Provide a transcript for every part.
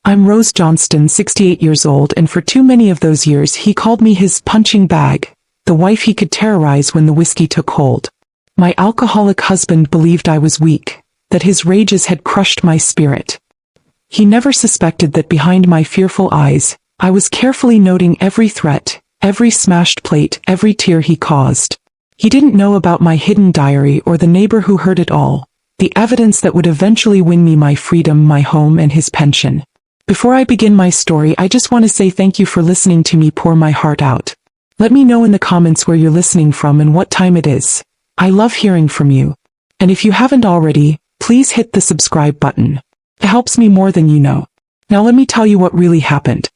I'm Rose Johnston, 68 years old, and for too many of those years he called me his punching bag, the wife he could terrorize when the whiskey took hold. My alcoholic husband believed I was weak, that his rages had crushed my spirit. He never suspected that behind my fearful eyes, I was carefully noting every threat, every smashed plate, every tear he caused. He didn't know about my hidden diary or the neighbor who heard it all, the evidence that would eventually win me my freedom, my home, and his pension. Before I begin my story, I just want to say thank you for listening to me pour my heart out. Let me know in the comments where you're listening from and what time it is. I love hearing from you. And if you haven't already, please hit the subscribe button. It helps me more than you know. Now let me tell you what really happened.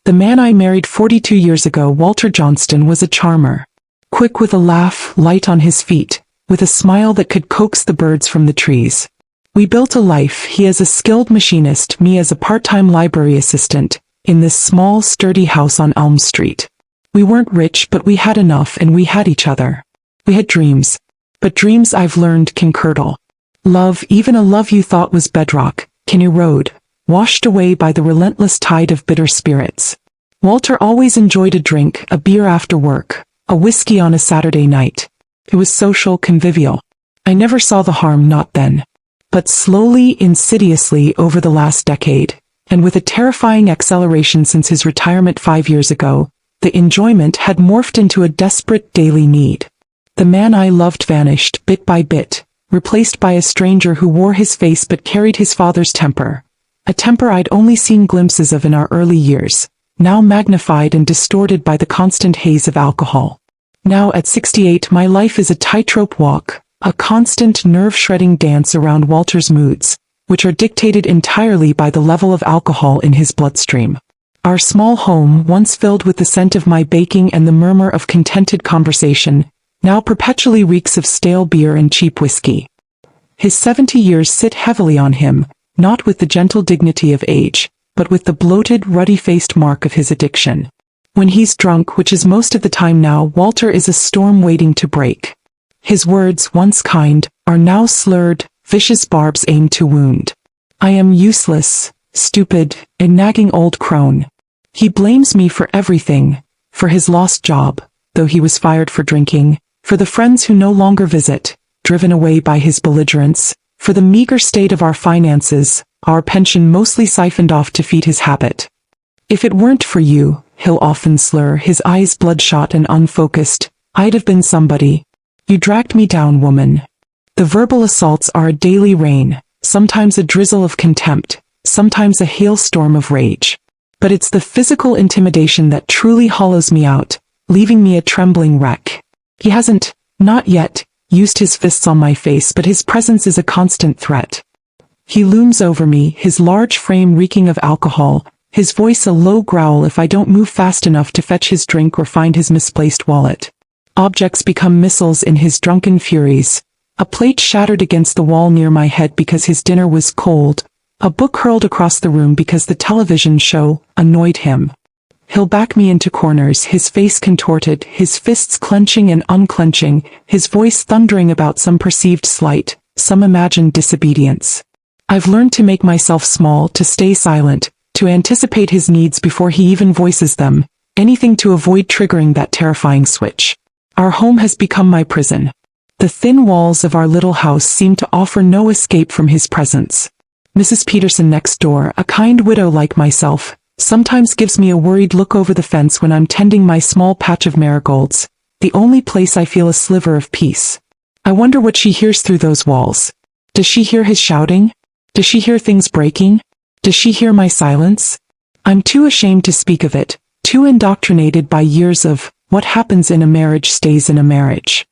The man I married 42 years ago, Walter Johnston, was a charmer. Quick with a laugh, light on his feet, with a smile that could coax the birds from the trees. We built a life, he as a skilled machinist, me as a part-time library assistant, in this small, sturdy house on Elm Street. We weren't rich, but we had enough, and we had each other. We had dreams. But dreams, I've learned, can curdle. Love, even a love you thought was bedrock, can erode, washed away by the relentless tide of bitter spirits. Walter always enjoyed a drink, a beer after work, a whiskey on a Saturday night. It was social, convivial. I never saw the harm, not then. But slowly, insidiously, over the last decade, and with a terrifying acceleration since his retirement 5 years ago, the enjoyment had morphed into a desperate daily need. The man I loved vanished, bit by bit, replaced by a stranger who wore his face but carried his father's temper. A temper I'd only seen glimpses of in our early years, now magnified and distorted by the constant haze of alcohol. Now at 68, my life is a tightrope walk, a constant nerve-shredding dance around Walter's moods, which are dictated entirely by the level of alcohol in his bloodstream. Our small home, once filled with the scent of my baking and the murmur of contented conversation, now perpetually reeks of stale beer and cheap whiskey. His 70 years sit heavily on him, not with the gentle dignity of age, but with the bloated, ruddy-faced mark of his addiction. When he's drunk, which is most of the time now, Walter is a storm waiting to break. His words, once kind, are now slurred, vicious barbs aimed to wound. I am useless, stupid, a nagging old crone. He blames me for everything, for his lost job, though he was fired for drinking, for the friends who no longer visit, driven away by his belligerence, for the meager state of our finances, our pension mostly siphoned off to feed his habit. If it weren't for you, he'll often slur, his eyes bloodshot and unfocused, I'd have been somebody. You dragged me down, woman. The verbal assaults are a daily rain, sometimes a drizzle of contempt, sometimes a hailstorm of rage. But it's the physical intimidation that truly hollows me out, leaving me a trembling wreck. He hasn't, not yet, used his fists on my face, but his presence is a constant threat. He looms over me, his large frame reeking of alcohol, his voice a low growl if I don't move fast enough to fetch his drink or find his misplaced wallet. Objects become missiles in his drunken furies. A plate shattered against the wall near my head because his dinner was cold. A book hurled across the room because the television show annoyed him. He'll back me into corners, his face contorted, his fists clenching and unclenching, his voice thundering about some perceived slight, some imagined disobedience. I've learned to make myself small, to stay silent, to anticipate his needs before he even voices them, anything to avoid triggering that terrifying switch. Our home has become my prison. The thin walls of our little house seem to offer no escape from his presence. Mrs. Peterson next door, a kind widow like myself, sometimes gives me a worried look over the fence when I'm tending my small patch of marigolds, the only place I feel a sliver of peace. I wonder what she hears through those walls. Does she hear his shouting? Does she hear things breaking? Does she hear my silence? I'm too ashamed to speak of it, too indoctrinated by years of, what happens in a marriage stays in a marriage.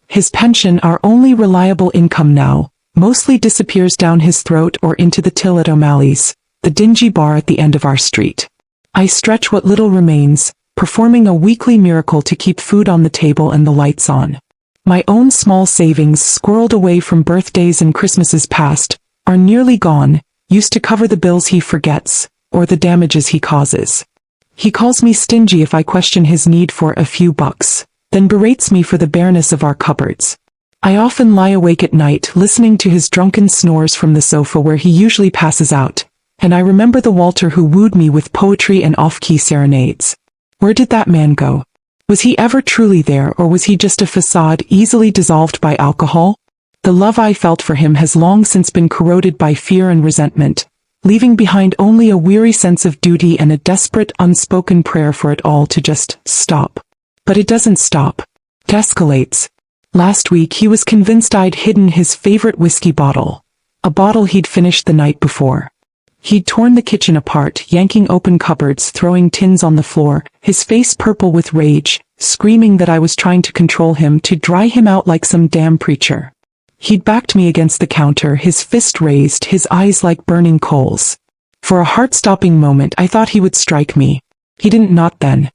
His pension, our only reliable income now, mostly disappears down his throat or into the till at O'Malley's, the dingy bar at the end of our street. I stretch what little remains, performing a weekly miracle to keep food on the table and the lights on. My own small savings, squirreled away from birthdays and Christmases past, are nearly gone, used to cover the bills he forgets, or the damages he causes. He calls me stingy if I question his need for a few bucks, then berates me for the bareness of our cupboards. I often lie awake at night listening to his drunken snores from the sofa where he usually passes out, And I remember the Walter who wooed me with poetry and off-key serenades. Where did that man go? Was he ever truly there, or was he just a facade easily dissolved by alcohol? The love I felt for him has long since been corroded by fear and resentment, leaving behind only a weary sense of duty and a desperate, unspoken prayer for it all to just stop. But it doesn't stop. It escalates. Last week he was convinced I'd hidden his favorite whiskey bottle. A bottle he'd finished the night before. He'd torn the kitchen apart, yanking open cupboards, throwing tins on the floor, his face purple with rage, screaming that I was trying to control him, to dry him out like some damn preacher. He'd backed me against the counter, his fist raised, his eyes like burning coals. For a heart-stopping moment I thought he would strike me. He didn't, not then.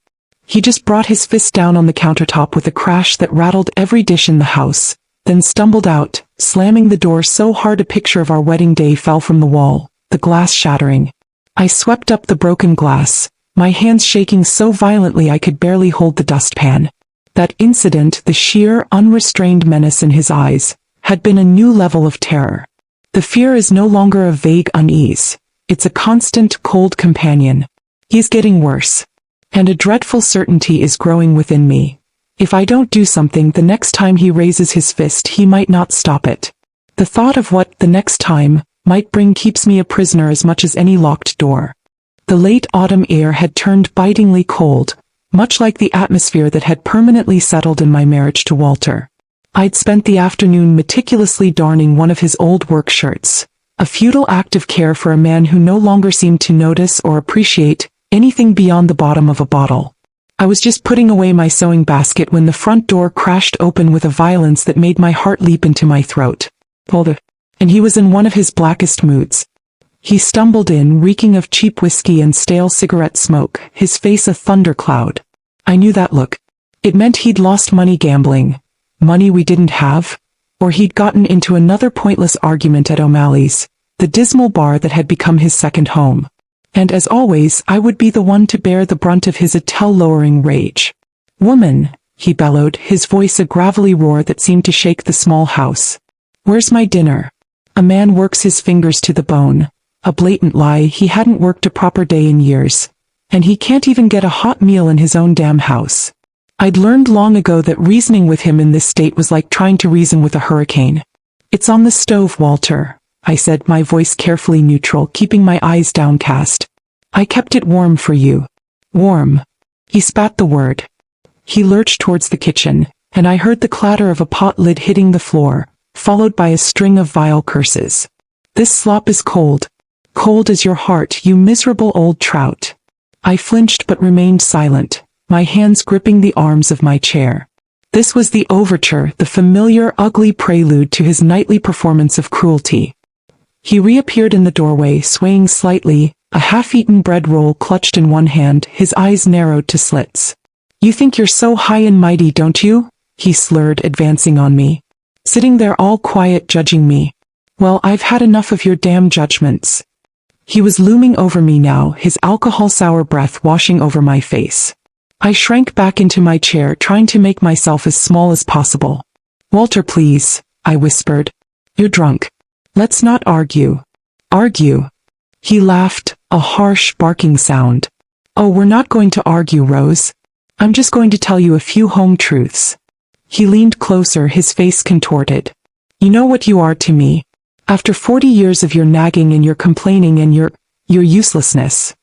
He just brought his fist down on the countertop with a crash that rattled every dish in the house, then stumbled out, slamming the door so hard a picture of our wedding day fell from the wall, the glass shattering. I swept up the broken glass, my hands shaking so violently I could barely hold the dustpan. That incident, the sheer, unrestrained menace in his eyes, had been a new level of terror. The fear is no longer a vague unease. It's a constant, cold companion. He's getting worse. And a dreadful certainty is growing within me. If I don't do something the next time he raises his fist, he might not stop it. The thought of what the next time might bring keeps me a prisoner as much as any locked door. The late autumn air had turned bitingly cold, much like the atmosphere that had permanently settled in my marriage to Walter. I'd spent the afternoon meticulously darning one of his old work shirts, a futile act of care for a man who no longer seemed to notice or appreciate anything beyond the bottom of a bottle. I was just putting away my sewing basket when the front door crashed open with a violence that made my heart leap into my throat. And he was in one of his blackest moods. He stumbled in, reeking of cheap whiskey and stale cigarette smoke, his face a thundercloud. I knew that look. It meant he'd lost money gambling, money we didn't have, or he'd gotten into another pointless argument at O'Malley's, the dismal bar that had become his second home. And as always, I would be the one to bear the brunt of his attell-lowering rage. "Woman," he bellowed, his voice a gravelly roar that seemed to shake the small house. "Where's my dinner?" A man works his fingers to the bone. A blatant lie, he hadn't worked a proper day in years. And he can't even get a hot meal in his own damn house. I'd learned long ago that reasoning with him in this state was like trying to reason with a hurricane. "It's on the stove, Walter," I said, my voice carefully neutral, keeping my eyes downcast. "I kept it warm for you." "Warm." He spat the word. He lurched towards the kitchen, and I heard the clatter of a pot lid hitting the floor, followed by a string of vile curses. "This slop is cold. Cold as your heart, you miserable old trout." I flinched but remained silent, my hands gripping the arms of my chair. This was the overture, the familiar, ugly prelude to his nightly performance of cruelty. He reappeared in the doorway, swaying slightly, a half-eaten bread roll clutched in one hand, his eyes narrowed to slits. "You think you're so high and mighty, don't you?" he slurred, advancing on me. "Sitting there all quiet judging me. Well, I've had enough of your damn judgments." He was looming over me now, his alcohol-sour breath washing over my face. I shrank back into my chair, trying to make myself as small as possible. "Walter, please," I whispered. "You're drunk. Let's not argue." "Argue?" He laughed, a harsh, barking sound. "Oh, we're not going to argue, Rose. I'm just going to tell you a few home truths." He leaned closer, his face contorted. "You know what you are to me. After 40 years of your nagging and your complaining and your uselessness."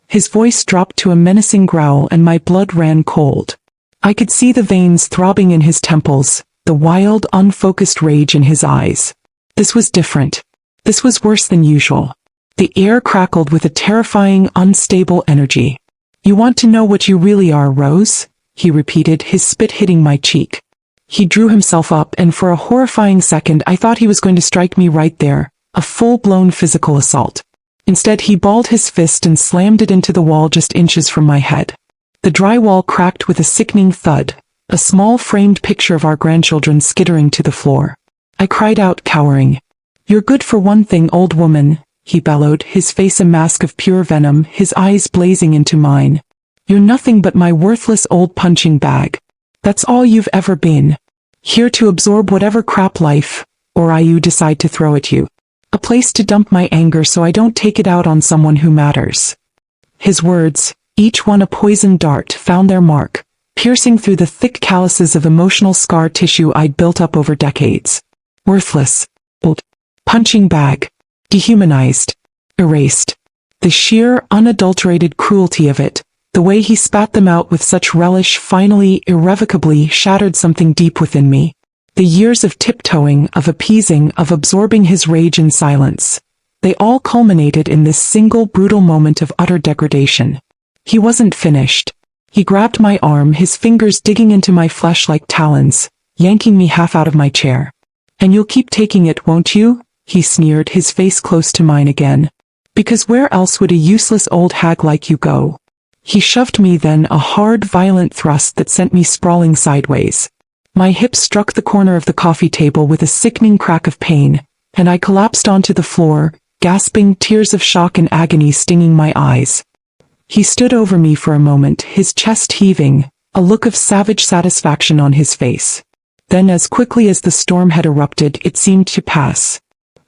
His voice dropped to a menacing growl and my blood ran cold. I could see the veins throbbing in his temples, the wild, unfocused rage in his eyes. This was different. This was worse than usual. The air crackled with a terrifying, unstable energy. "You want to know what you really are, Rose?" he repeated, his spit hitting my cheek. He drew himself up, and for a horrifying second I thought he was going to strike me right there, a full-blown physical assault. Instead, he balled his fist and slammed it into the wall just inches from my head. The drywall cracked with a sickening thud, a small framed picture of our grandchildren skittering to the floor. I cried out, cowering. "You're good for one thing, old woman," he bellowed, his face a mask of pure venom, his eyes blazing into mine. "You're nothing but my worthless old punching bag. That's all you've ever been. Here to absorb whatever crap life, or I you decide to throw at you. A place to dump my anger so I don't take it out on someone who matters. His words, each one a poisoned dart, found their mark, piercing through the thick calluses of emotional scar tissue I'd built up over decades. Worthless. Old. Punching bag. Dehumanized. Erased. The sheer, unadulterated cruelty of it, the way he spat them out with such relish, finally, irrevocably shattered something deep within me. The years of tiptoeing, of appeasing, of absorbing his rage in silence. They all culminated in this single brutal moment of utter degradation. He wasn't finished. He grabbed my arm, his fingers digging into my flesh like talons, yanking me half out of my chair. "And you'll keep taking it, won't you?" he sneered, his face close to mine again. "Because where else would a useless old hag like you go?" He shoved me, then a hard, violent thrust that sent me sprawling sideways. My hip struck the corner of the coffee table with a sickening crack of pain, and I collapsed onto the floor, gasping, tears of shock and agony stinging my eyes. He stood over me for a moment, his chest heaving, a look of savage satisfaction on his face. Then, as quickly as the storm had erupted, it seemed to pass.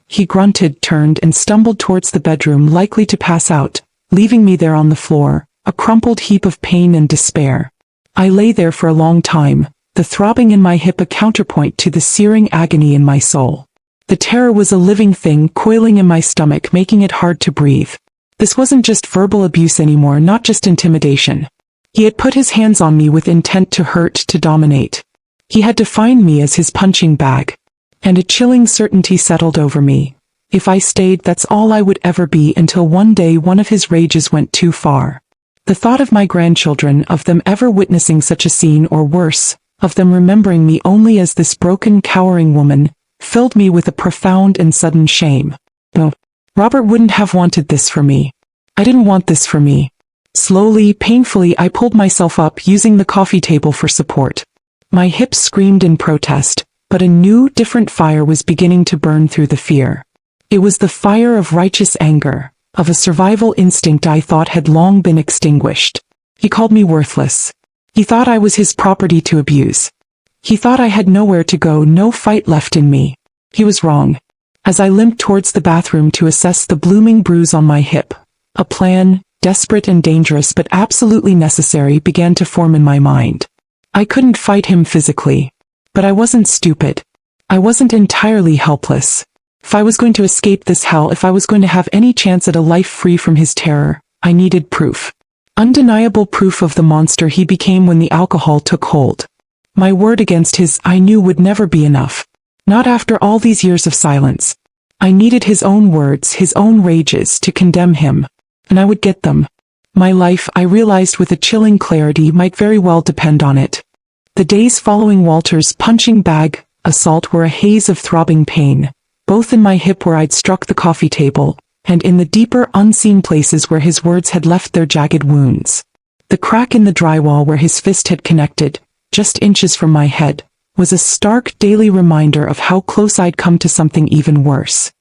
He grunted, turned, and stumbled towards the bedroom, likely to pass out, leaving me there on the floor, a crumpled heap of pain and despair. I lay there for a long time, the throbbing in my hip a counterpoint to the searing agony in my soul. The terror was a living thing coiling in my stomach, making it hard to breathe. This wasn't just verbal abuse anymore, not just intimidation. He had put his hands on me with intent to hurt, to dominate. He had defined me as his punching bag. And a chilling certainty settled over me. If I stayed, that's all I would ever be, until one day one of his rages went too far. The thought of my grandchildren, of them ever witnessing such a scene, or worse, of them remembering me only as this broken, cowering woman, filled me with a profound and sudden shame. No, Robert wouldn't have wanted this for me. I didn't want this for me. Slowly, painfully, I pulled myself up, using the coffee table for support. My hips screamed in protest, but a new, different fire was beginning to burn through the fear. It was the fire of righteous anger, of a survival instinct I thought had long been extinguished. He called me worthless. He thought I was his property to abuse. He thought I had nowhere to go, no fight left in me. He was wrong. As I limped towards the bathroom to assess the blooming bruise on my hip, a plan, desperate and dangerous but absolutely necessary, began to form in my mind. I couldn't fight him physically. But I wasn't stupid. I wasn't entirely helpless. If I was going to escape this hell, if I was going to have any chance at a life free from his terror, I needed proof. Undeniable proof of the monster he became when the alcohol took hold. My word against his, I knew, would never be enough. Not after all these years of silence. I needed his own words, his own rages, to condemn him. And I would get them. My life, I realized with a chilling clarity, might very well depend on it. The days following Walter's punching bag assault were a haze of throbbing pain, both in my hip where I'd struck the coffee table, and in the deeper, unseen places where his words had left their jagged wounds. The crack in the drywall where his fist had connected, just inches from my head, was a stark daily reminder of how close I'd come to something even worse.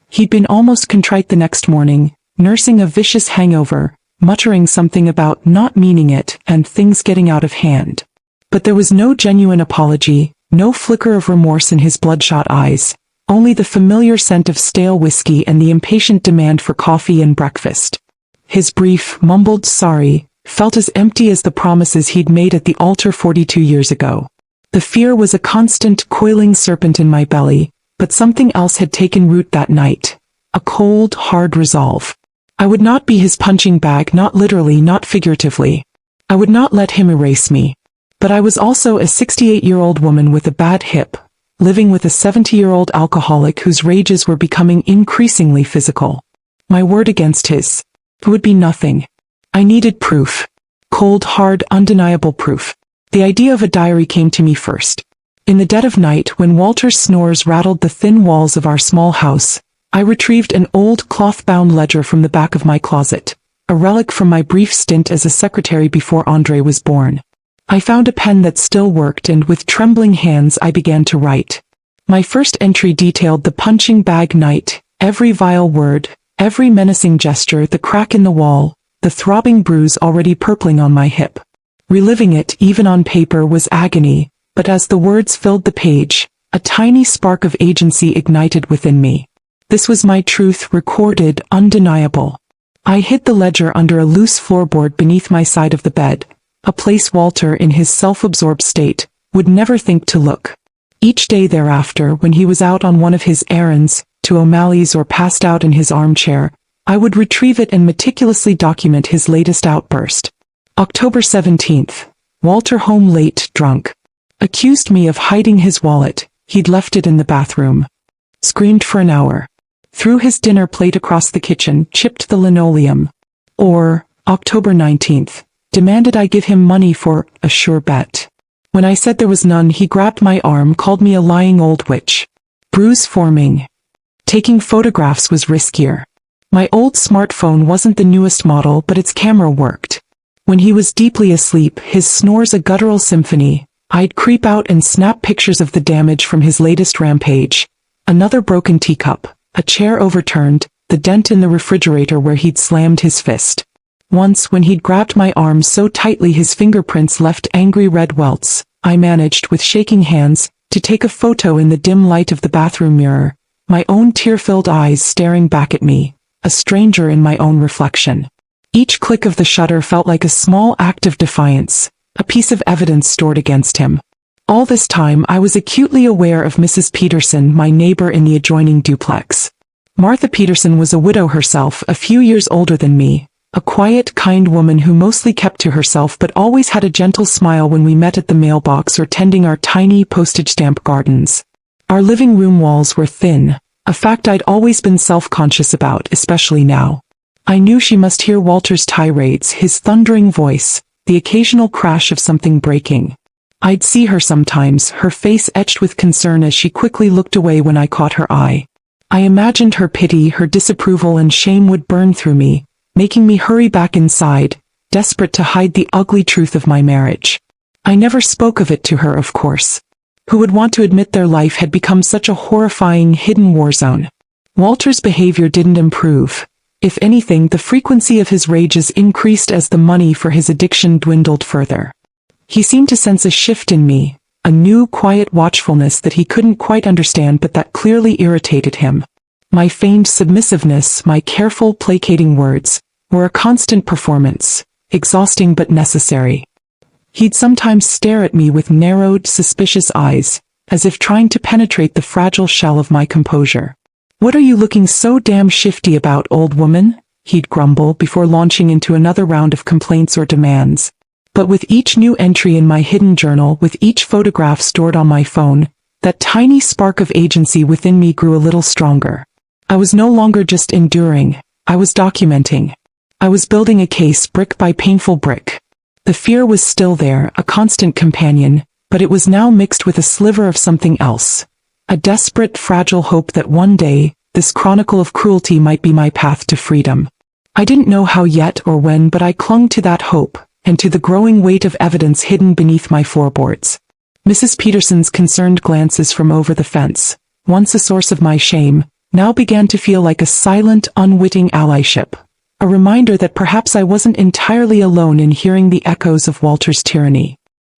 He'd been almost contrite the next morning, nursing a vicious hangover, muttering something about not meaning it and things getting out of hand. But there was no genuine apology, no flicker of remorse in his bloodshot eyes, only the familiar scent of stale whiskey and the impatient demand for coffee and breakfast. His brief, mumbled sorry felt as empty as the promises he'd made at the altar 42 years ago. The fear was a constant, coiling serpent in my belly, but something else had taken root that night. A cold, hard resolve. I would not be his punching bag, not literally, not figuratively. I would not let him erase me. But I was also a 68-year-old woman with a bad hip, living with a 70-year-old alcoholic whose rages were becoming increasingly physical. My word against his would be nothing. I needed proof. Cold, hard, undeniable proof. The idea of a diary came to me first. In the dead of night, when Walter's snores rattled the thin walls of our small house, I retrieved an old cloth-bound ledger from the back of my closet, a relic from my brief stint as a secretary before Andre was born. I found a pen that still worked, and with trembling hands I began to write. My first entry detailed the punching bag night, every vile word, every menacing gesture, the crack in the wall, the throbbing bruise already purpling on my hip. Reliving it, even on paper, was agony, but as the words filled the page, a tiny spark of agency ignited within me. This was my truth, recorded, undeniable. I hid the ledger under a loose floorboard beneath my side of the bed, a place Walter, in his self-absorbed state, would never think to look. Each day thereafter, when he was out on one of his errands, to O'Malley's or passed out in his armchair, I would retrieve it and meticulously document his latest outburst. October 17th. Walter home late, drunk. Accused me of hiding his wallet. He'd left it in the bathroom. Screamed for an hour. Threw his dinner plate across the kitchen, chipped the linoleum. Or, October 19th. Demanded I give him money for a sure bet. When I said there was none, he grabbed my arm, called me a lying old witch. Bruise forming. Taking photographs was riskier. My old smartphone wasn't the newest model, but its camera worked. When he was deeply asleep, his snores a guttural symphony, I'd creep out and snap pictures of the damage from his latest rampage. Another broken teacup, a chair overturned, the dent in the refrigerator where he'd slammed his fist. Once, when he'd grabbed my arm so tightly his fingerprints left angry red welts, I managed, with shaking hands, to take a photo in the dim light of the bathroom mirror, my own tear-filled eyes staring back at me, a stranger in my own reflection. Each click of the shutter felt like a small act of defiance, a piece of evidence stored against him. All this time I was acutely aware of Mrs. Peterson, my neighbor in the adjoining duplex. Martha Peterson was a widow herself, a few years older than me. A quiet, kind woman who mostly kept to herself but always had a gentle smile when we met at the mailbox or tending our tiny postage stamp gardens. Our living room walls were thin, a fact I'd always been self-conscious about, especially now. I knew she must hear Walter's tirades, his thundering voice, the occasional crash of something breaking. I'd see her sometimes, her face etched with concern as she quickly looked away when I caught her eye. I imagined her pity, her disapproval and shame would burn through me, making me hurry back inside, desperate to hide the ugly truth of my marriage. I never spoke of it to her, of course. Who would want to admit their life had become such a horrifying, hidden war zone? Walter's behavior didn't improve. If anything, the frequency of his rages increased as the money for his addiction dwindled further. He seemed to sense a shift in me, a new, quiet watchfulness that he couldn't quite understand but that clearly irritated him. My feigned submissiveness, my careful, placating words, were a constant performance, exhausting but necessary. He'd sometimes stare at me with narrowed, suspicious eyes, as if trying to penetrate the fragile shell of my composure. "What are you looking so damn shifty about, old woman?" he'd grumble before launching into another round of complaints or demands. But with each new entry in my hidden journal, with each photograph stored on my phone, that tiny spark of agency within me grew a little stronger. I was no longer just enduring, I was documenting. I was building a case brick by painful brick. The fear was still there, a constant companion, but it was now mixed with a sliver of something else. A desperate, fragile hope that one day, this chronicle of cruelty might be my path to freedom. I didn't know how yet or when, but I clung to that hope, and to the growing weight of evidence hidden beneath my floorboards. Mrs. Peterson's concerned glances from over the fence, once a source of my shame, now began to feel like a silent, unwitting allyship. A reminder that perhaps I wasn't entirely alone in hearing the echoes of Walter's tyranny.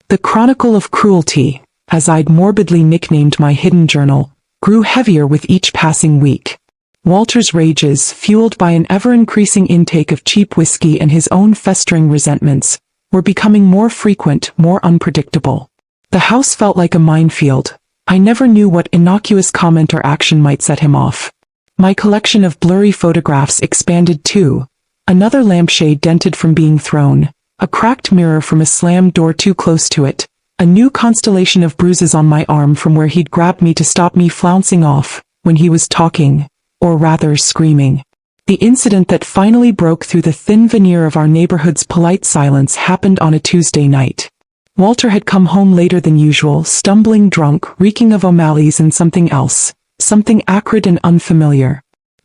The chronicle of cruelty, as I'd morbidly nicknamed my hidden journal, grew heavier with each passing week. Walter's rages, fueled by an ever-increasing intake of cheap whiskey and his own festering resentments, were becoming more frequent, more unpredictable. The house felt like a minefield. I never knew what innocuous comment or action might set him off. My collection of blurry photographs expanded too. Another lampshade dented from being thrown, a cracked mirror from a slammed door too close to it, a new constellation of bruises on my arm from where he'd grabbed me to stop me flouncing off, when he was talking, or rather screaming. The incident that finally broke through the thin veneer of our neighborhood's polite silence happened on a Tuesday night. Walter had come home later than usual, stumbling drunk, reeking of O'Malley's and something else, something acrid and unfamiliar.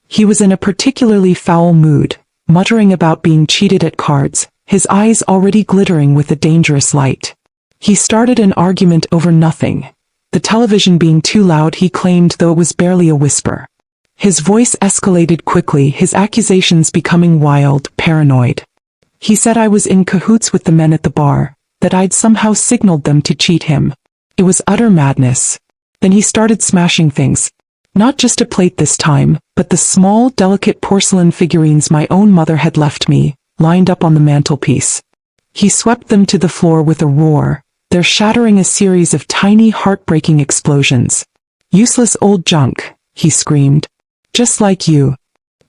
He was in a particularly foul mood, muttering about being cheated at cards, his eyes already glittering with a dangerous light. He started an argument over nothing. The television being too loud, he claimed, though it was barely a whisper. His voice escalated quickly, his accusations becoming wild, paranoid. He said I was in cahoots with the men at the bar, that I'd somehow signaled them to cheat him. It was utter madness. Then he started smashing things. Not just a plate this time, but the small, delicate porcelain figurines my own mother had left me, lined up on the mantelpiece. He swept them to the floor with a roar, their shattering a series of tiny, heartbreaking explosions. "Useless old junk," he screamed. "Just like you."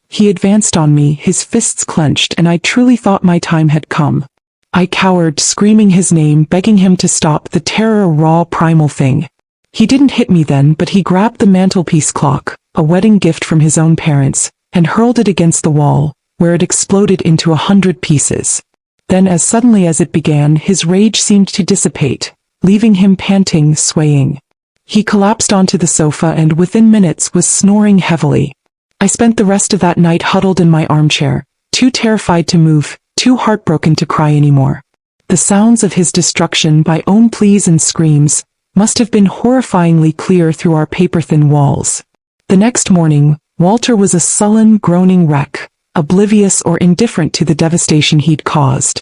He advanced on me, his fists clenched, and I truly thought my time had come. I cowered, screaming his name, begging him to stop, the terror a raw, primal thing. He didn't hit me then, but he grabbed the mantelpiece clock, a wedding gift from his own parents, and hurled it against the wall, where it exploded into 100 pieces. Then, as suddenly as it began, his rage seemed to dissipate, leaving him panting, swaying. He collapsed onto the sofa and within minutes was snoring heavily. I spent the rest of that night huddled in my armchair, too terrified to move, too heartbroken to cry anymore. The sounds of his destruction, my own pleas and screams, must have been horrifyingly clear through our paper-thin walls. The next morning, Walter was a sullen, groaning wreck, oblivious or indifferent to the devastation he'd caused.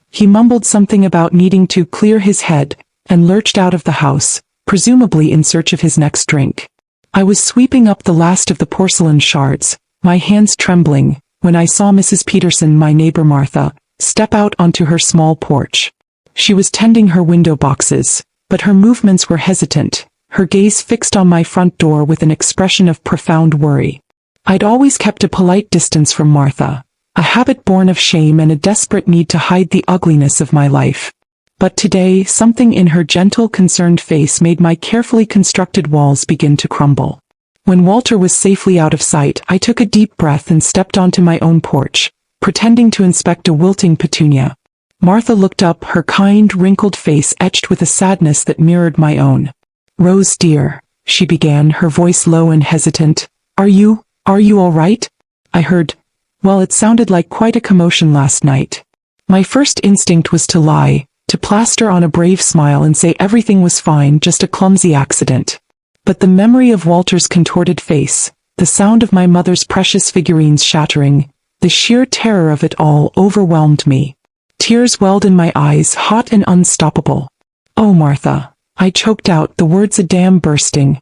He mumbled something about needing to clear his head, and lurched out of the house, presumably in search of his next drink. I was sweeping up the last of the porcelain shards, my hands trembling, when I saw Mrs. Peterson, my neighbor Martha, step out onto her small porch. She was tending her window boxes, but her movements were hesitant, her gaze fixed on my front door with an expression of profound worry. I'd always kept a polite distance from Martha, a habit born of shame and a desperate need to hide the ugliness of my life. But today, something in her gentle, concerned face made my carefully constructed walls begin to crumble. When Walter was safely out of sight, I took a deep breath and stepped onto my own porch, pretending to inspect a wilting petunia. Martha looked up, her kind, wrinkled face etched with a sadness that mirrored my own. "Rose, dear," she began, her voice low and hesitant. Are you all right?" I heard. Well, it sounded like quite a commotion last night. My first instinct was to lie, to plaster on a brave smile and say everything was fine, just a clumsy accident. But the memory of Walter's contorted face, the sound of my mother's precious figurines shattering, the sheer terror of it all overwhelmed me. Tears welled in my eyes, hot and unstoppable. "Oh, Martha," I choked out, the words a dam bursting.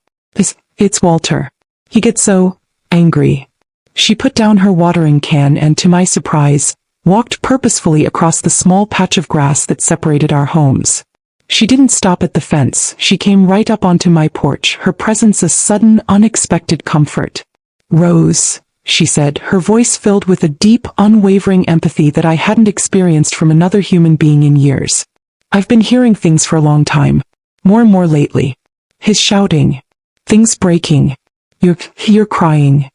It's Walter. He gets so angry." She put down her watering can and, to my surprise, walked purposefully across the small patch of grass that separated our homes. She didn't stop at the fence, she came right up onto my porch, her presence a sudden, unexpected comfort. "Rose," she said, her voice filled with a deep, unwavering empathy that I hadn't experienced from another human being in years. "I've been hearing things for a long time. More and more lately. His shouting. Things breaking. You're crying."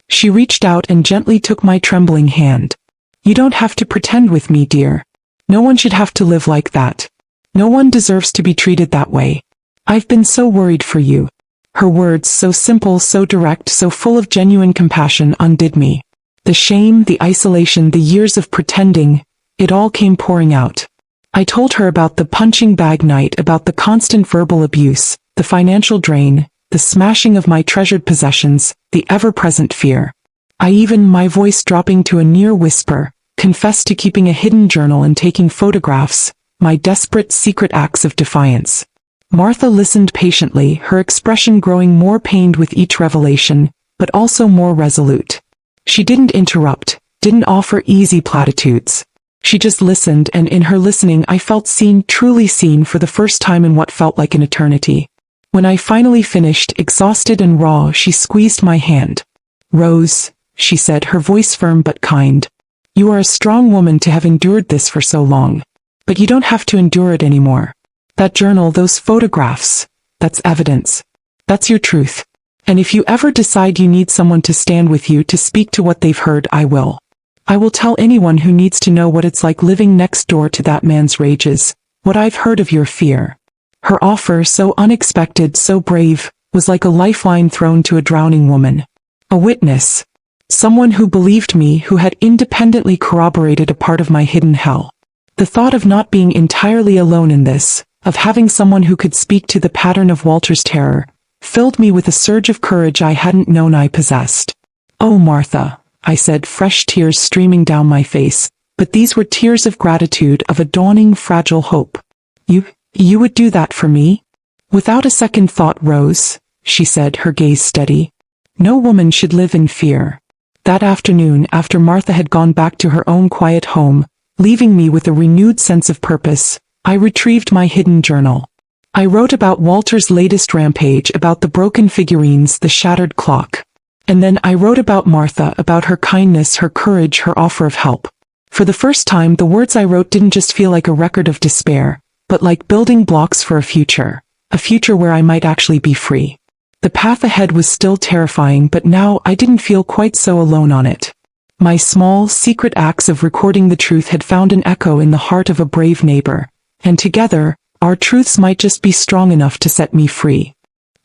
She reached out and gently took my trembling hand. "You don't have to pretend with me, dear. No one should have to live like that. No one deserves to be treated that way. I've been so worried for you." Her words, so simple, so direct, so full of genuine compassion, undid me. The shame, the isolation, the years of pretending, it all came pouring out. I told her about the punching bag night, about the constant verbal abuse, the financial drain, the smashing of my treasured possessions, the ever-present fear. I even, my voice dropping to a near whisper, confessed to keeping a hidden journal and taking photographs, my desperate secret acts of defiance. Martha listened patiently, her expression growing more pained with each revelation, but also more resolute. She didn't interrupt, didn't offer easy platitudes. She just listened, and in her listening I felt seen, truly seen, for the first time in what felt like an eternity. When I finally finished, exhausted and raw, she squeezed my hand. "Rose," she said, her voice firm but kind. "You are a strong woman to have endured this for so long. But you don't have to endure it anymore. That journal, those photographs, that's evidence. That's your truth. And if you ever decide you need someone to stand with you to speak to what they've heard, I will. I will tell anyone who needs to know what it's like living next door to that man's rages, what I've heard of your fear." Her offer, so unexpected, so brave, was like a lifeline thrown to a drowning woman. A witness. Someone who believed me, who had independently corroborated a part of my hidden hell. The thought of not being entirely alone in this, of having someone who could speak to the pattern of Walter's terror, filled me with a surge of courage I hadn't known I possessed. "Oh, Martha," I said, fresh tears streaming down my face, but these were tears of gratitude, of a dawning fragile hope. You would do that for me?" "Without a second thought, Rose," she said, her gaze steady. No woman should live in fear. That afternoon, after Martha had gone back to her own quiet home, leaving me with a renewed sense of purpose, I retrieved my hidden journal. I wrote about Walter's latest rampage, about the broken figurines, the shattered clock. And then I wrote about Martha, about her kindness, her courage, her offer of help. For the first time, the words I wrote didn't just feel like a record of despair, but like building blocks for a future where I might actually be free. The path ahead was still terrifying, but now I didn't feel quite so alone on it. My small, secret acts of recording the truth had found an echo in the heart of a brave neighbor, and together, our truths might just be strong enough to set me free.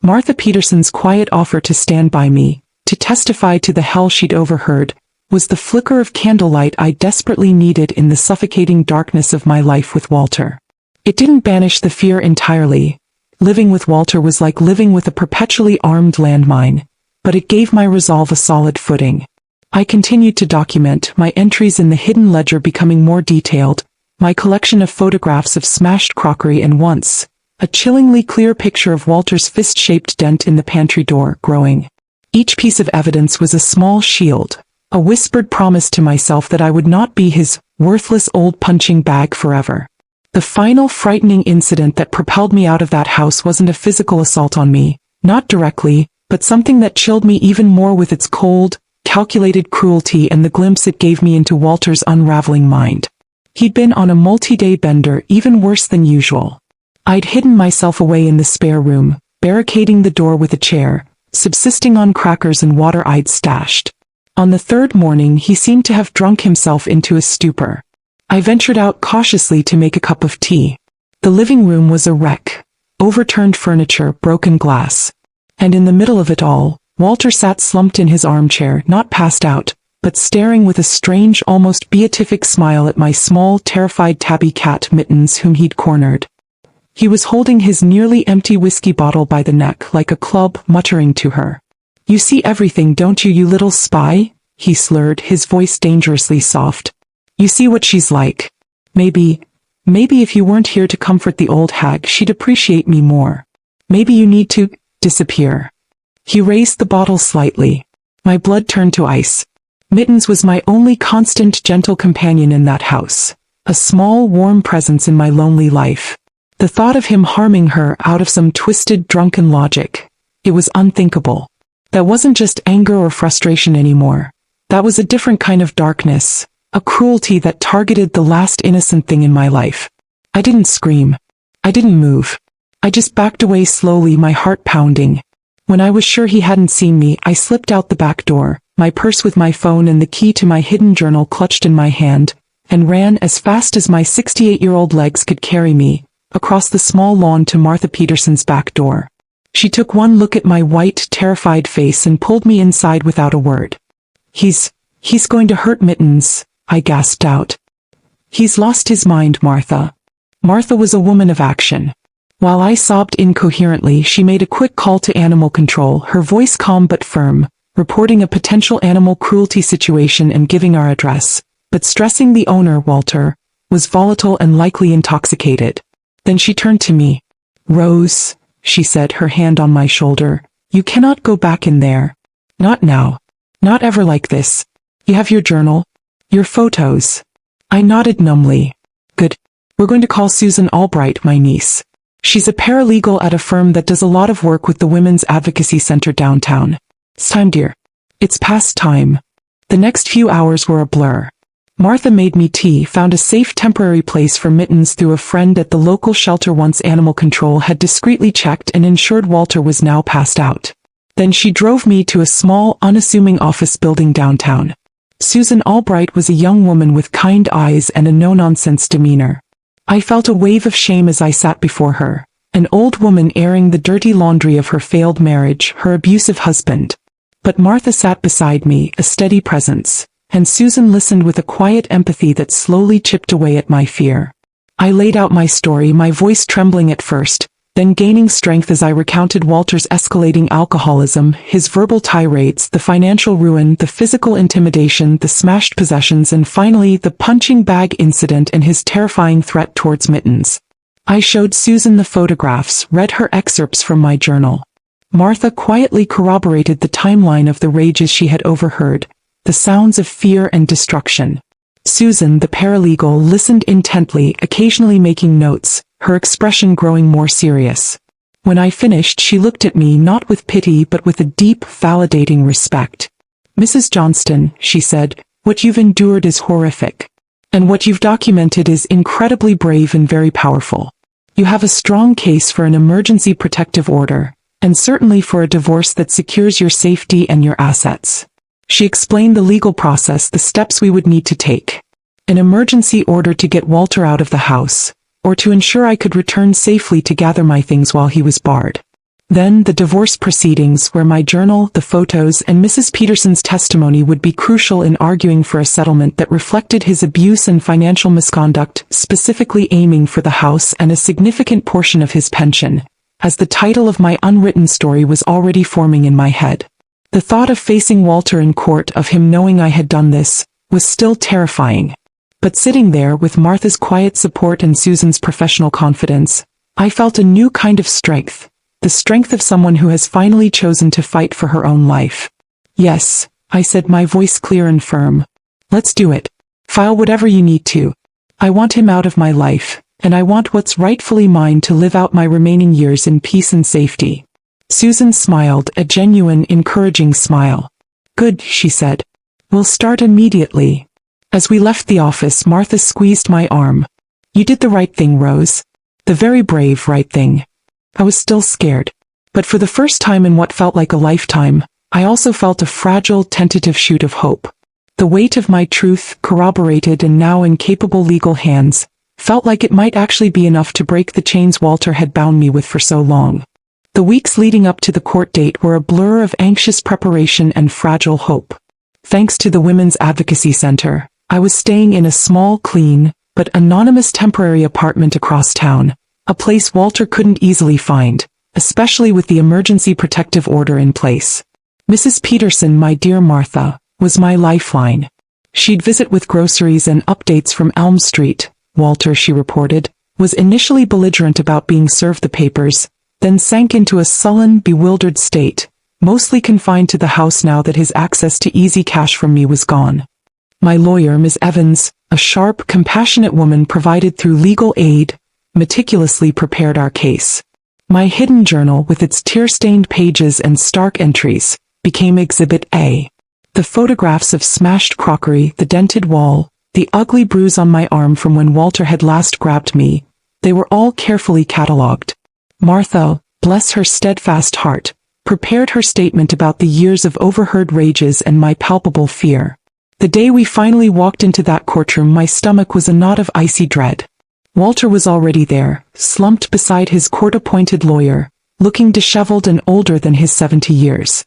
Martha Peterson's quiet offer to stand by me, to testify to the hell she'd overheard, was the flicker of candlelight I desperately needed in the suffocating darkness of my life with Walter. It didn't banish the fear entirely. Living with Walter was like living with a perpetually armed landmine, but it gave my resolve a solid footing. I continued to document, my entries in the hidden ledger becoming more detailed, my collection of photographs of smashed crockery, and once, a chillingly clear picture of Walter's fist-shaped dent in the pantry door growing. Each piece of evidence was a small shield, a whispered promise to myself that I would not be his worthless old punching bag forever. The final frightening incident that propelled me out of that house wasn't a physical assault on me, not directly, but something that chilled me even more with its cold, calculated cruelty and the glimpse it gave me into Walter's unraveling mind. He'd been on a multi-day bender, even worse than usual. I'd hidden myself away in the spare room, barricading the door with a chair, subsisting on crackers and water I'd stashed. On the third morning, he seemed to have drunk himself into a stupor. I ventured out cautiously to make a cup of tea. The living room was a wreck. Overturned furniture, broken glass. And in the middle of it all, Walter sat slumped in his armchair, not passed out, but staring with a strange, almost beatific smile at my small, terrified tabby cat Mittens, whom he'd cornered. He was holding his nearly empty whiskey bottle by the neck like a club, muttering to her. "You see everything, don't you, you little spy?" he slurred, his voice dangerously soft. "You see what she's like. Maybe if you weren't here to comfort the old hag, she'd appreciate me more. Maybe you need to disappear." He raised the bottle slightly. My blood turned to ice. Mittens was my only constant, gentle companion in that house. A small, warm presence in my lonely life. The thought of him harming her out of some twisted, drunken logic. It was unthinkable. That wasn't just anger or frustration anymore. That was a different kind of darkness. A cruelty that targeted the last innocent thing in my life. I didn't scream. I didn't move. I just backed away slowly, my heart pounding. When I was sure he hadn't seen me, I slipped out the back door, my purse with my phone and the key to my hidden journal clutched in my hand, and ran as fast as my 68-year-old legs could carry me, across the small lawn to Martha Peterson's back door. She took one look at my white, terrified face and pulled me inside without a word. He's going to hurt Mittens," I gasped out. "He's lost his mind, Martha." Martha was a woman of action. While I sobbed incoherently, she made a quick call to animal control, her voice calm but firm, reporting a potential animal cruelty situation and giving our address, but stressing the owner, Walter, was volatile and likely intoxicated. Then she turned to me. "Rose," she said, her hand on my shoulder, "you cannot go back in there. Not now. Not ever like this. You have your journal? Your photos?" I nodded numbly. "Good. We're going to call Susan Albright, my niece. She's a paralegal at a firm that does a lot of work with the Women's Advocacy Center downtown. It's time, dear. It's past time." The next few hours were a blur. Martha made me tea, found a safe temporary place for Mittens through a friend at the local shelter once animal control had discreetly checked and ensured Walter was now passed out. Then she drove me to a small, unassuming office building downtown. Susan Albright was a young woman with kind eyes and a no-nonsense demeanor. I felt a wave of shame as I sat before her, an old woman airing the dirty laundry of her failed marriage, her abusive husband. But Martha sat beside me, a steady presence, and Susan listened with a quiet empathy that slowly chipped away at my fear. I laid out my story, my voice trembling at first, then gaining strength as I recounted Walter's escalating alcoholism, his verbal tirades, the financial ruin, the physical intimidation, the smashed possessions, and finally the punching bag incident and his terrifying threat towards Mittens. I showed Susan the photographs, read her excerpts from my journal. Martha quietly corroborated the timeline of the rages she had overheard, the sounds of fear and destruction. Susan, the paralegal, listened intently, occasionally making notes, her expression growing more serious. When I finished, she looked at me not with pity but with a deep, validating respect. "Mrs. Johnston," she said, "what you've endured is horrific. And what you've documented is incredibly brave and very powerful. You have a strong case for an emergency protective order, and certainly for a divorce that secures your safety and your assets." She explained the legal process, the steps we would need to take. An emergency order to get Walter out of the house, or to ensure I could return safely to gather my things while he was barred. Then the divorce proceedings, where my journal, the photos, and Mrs. Peterson's testimony would be crucial in arguing for a settlement that reflected his abuse and financial misconduct, specifically aiming for the house and a significant portion of his pension, as the title of my unwritten story was already forming in my head. The thought of facing Walter in court, of him knowing I had done this, was still terrifying. But sitting there with Martha's quiet support and Susan's professional confidence, I felt a new kind of strength, the strength of someone who has finally chosen to fight for her own life. "Yes," I said, my voice clear and firm. "Let's do it. File whatever you need to. I want him out of my life, and I want what's rightfully mine to live out my remaining years in peace and safety." Susan smiled, a genuine, encouraging smile. "Good," she said. "We'll start immediately." As we left the office, Martha squeezed my arm. "You did the right thing, Rose. The very brave right thing." I was still scared. But for the first time in what felt like a lifetime, I also felt a fragile, tentative shoot of hope. The weight of my truth, corroborated and now in capable legal hands, felt like it might actually be enough to break the chains Walter had bound me with for so long. The weeks leading up to the court date were a blur of anxious preparation and fragile hope. Thanks to the Women's Advocacy Center, I was staying in a small, clean, but anonymous temporary apartment across town, a place Walter couldn't easily find, especially with the emergency protective order in place. Mrs. Peterson, my dear Martha, was my lifeline. She'd visit with groceries and updates from Elm Street. Walter, she reported, was initially belligerent about being served the papers, then sank into a sullen, bewildered state, mostly confined to the house now that his access to easy cash from me was gone. My lawyer, Ms. Evans, a sharp, compassionate woman provided through legal aid, meticulously prepared our case. My hidden journal, with its tear-stained pages and stark entries, became Exhibit A. The photographs of smashed crockery, the dented wall, the ugly bruise on my arm from when Walter had last grabbed me, they were all carefully catalogued. Martha, bless her steadfast heart, prepared her statement about the years of overheard rages and my palpable fear. The day we finally walked into that courtroom, my stomach was a knot of icy dread. Walter was already there, slumped beside his court-appointed lawyer, looking disheveled and older than his 70 years.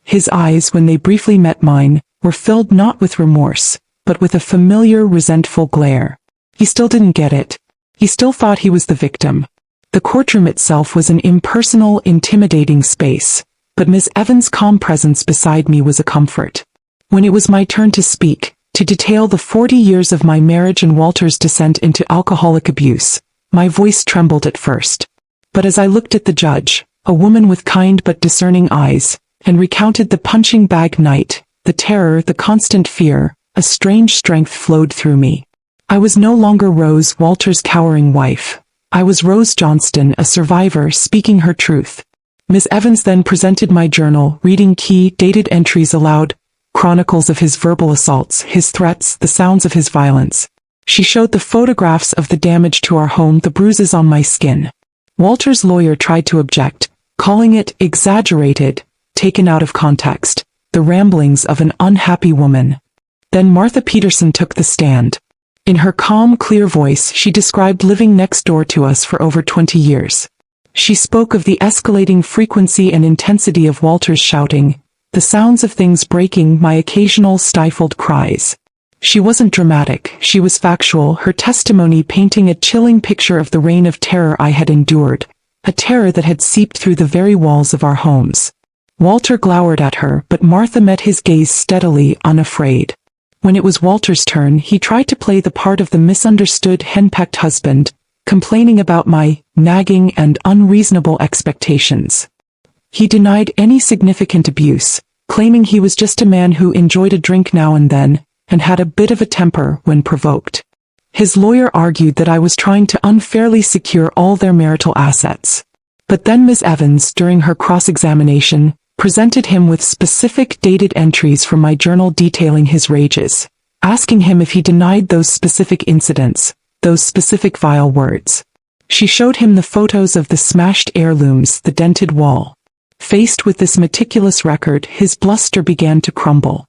His eyes, when they briefly met mine, were filled not with remorse, but with a familiar, resentful glare. He still didn't get it. He still thought he was the victim. The courtroom itself was an impersonal, intimidating space, but Miss Evans' calm presence beside me was a comfort. When it was my turn to speak, to detail the 40 years of my marriage and Walter's descent into alcoholic abuse, my voice trembled at first. But as I looked at the judge, a woman with kind but discerning eyes, and recounted the punching bag night, the terror, the constant fear, a strange strength flowed through me. I was no longer Rose, Walter's cowering wife. I was Rose Johnston, a survivor, speaking her truth. Miss Evans then presented my journal, reading key, dated entries aloud, chronicles of his verbal assaults, his threats, the sounds of his violence. She showed the photographs of the damage to our home, the bruises on my skin. Walter's lawyer tried to object, calling it exaggerated, taken out of context, the ramblings of an unhappy woman. Then Martha Peterson took the stand. In her calm, clear voice, she described living next door to us for over 20 years. She spoke of the escalating frequency and intensity of Walter's shouting, the sounds of things breaking, my occasional stifled cries. She wasn't dramatic, she was factual, her testimony painting a chilling picture of the reign of terror I had endured, a terror that had seeped through the very walls of our homes. Walter glowered at her, but Martha met his gaze steadily, unafraid. When it was Walter's turn, he tried to play the part of the misunderstood, henpecked husband, complaining about my nagging and unreasonable expectations. He denied any significant abuse, claiming he was just a man who enjoyed a drink now and then, and had a bit of a temper when provoked. His lawyer argued that I was trying to unfairly secure all their marital assets. But then Ms. Evans, during her cross-examination, presented him with specific dated entries from my journal detailing his rages, asking him if he denied those specific incidents, those specific vile words. She showed him the photos of the smashed heirlooms, the dented wall. Faced with this meticulous record, his bluster began to crumble.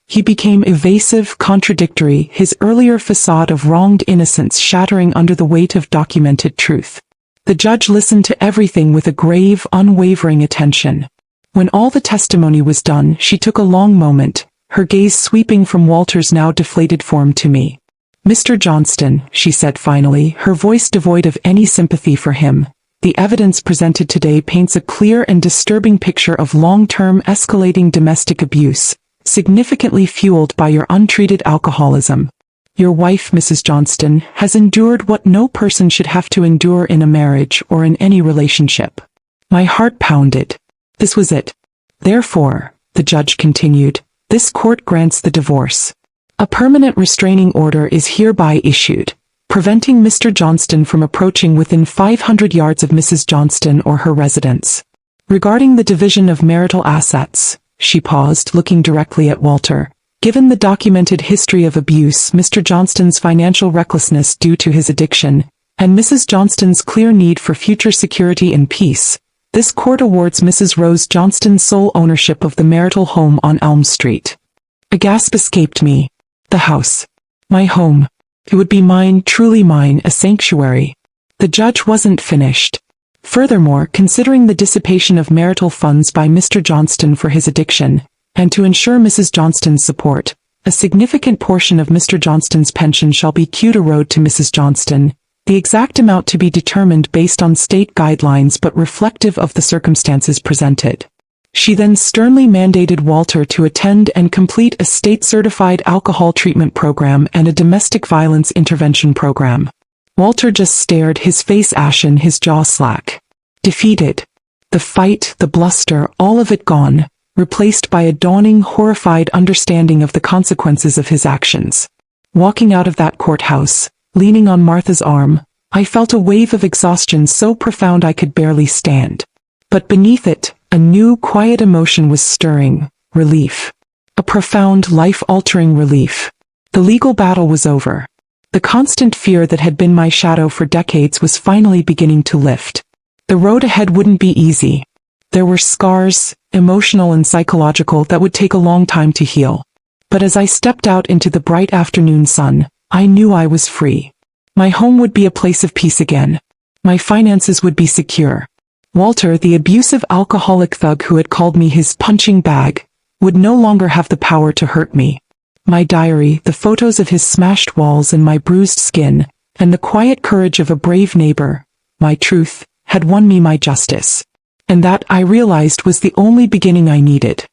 He became evasive, contradictory, his earlier facade of wronged innocence shattering under the weight of documented truth. The judge listened to everything with a grave, unwavering attention. When all the testimony was done, she took a long moment, her gaze sweeping from Walter's now deflated form to me. "Mr. Johnston," she said finally, her voice devoid of any sympathy for him, "the evidence presented today paints a clear and disturbing picture of long-term escalating domestic abuse, significantly fueled by your untreated alcoholism. Your wife, Mrs. Johnston, has endured what no person should have to endure in a marriage or in any relationship." My heart pounded. This was it. "Therefore," the judge continued, "this court grants the divorce. A permanent restraining order is hereby issued, preventing Mr. Johnston from approaching within 500 yards of Mrs. Johnston or her residence. Regarding the division of marital assets," she paused, looking directly at Walter, "given the documented history of abuse, Mr. Johnston's financial recklessness due to his addiction, and Mrs. Johnston's clear need for future security and peace, this court awards Mrs. Rose Johnston sole ownership of the marital home on Elm Street." A gasp escaped me. The house. My home. It would be mine, truly mine, a sanctuary. The judge wasn't finished. Furthermore, considering the dissipation of marital funds by Mr. Johnston for his addiction, and to ensure Mrs. Johnston's support, a significant portion of Mr. Johnston's pension shall be queued a road to Mrs. Johnston, the exact amount to be determined based on state guidelines but reflective of the circumstances presented. She then sternly mandated Walter to attend and complete a state-certified alcohol treatment program and a domestic violence intervention program. Walter just stared, his face ashen, his jaw slack. Defeated. The fight, the bluster, all of it gone, replaced by a dawning, horrified understanding of the consequences of his actions. Walking out of that courthouse, leaning on Martha's arm, I felt a wave of exhaustion so profound I could barely stand. But beneath it, a new, quiet emotion was stirring, relief. A profound, life-altering relief. The legal battle was over. The constant fear that had been my shadow for decades was finally beginning to lift. The road ahead wouldn't be easy. There were scars, emotional and psychological, that would take a long time to heal. But as I stepped out into the bright afternoon sun, I knew I was free. My home would be a place of peace again. My finances would be secure. Walter, the abusive alcoholic thug who had called me his punching bag, would no longer have the power to hurt me. My diary, the photos of his smashed walls and my bruised skin, and the quiet courage of a brave neighbor, my truth, had won me my justice. And that, I realized, was the only beginning I needed.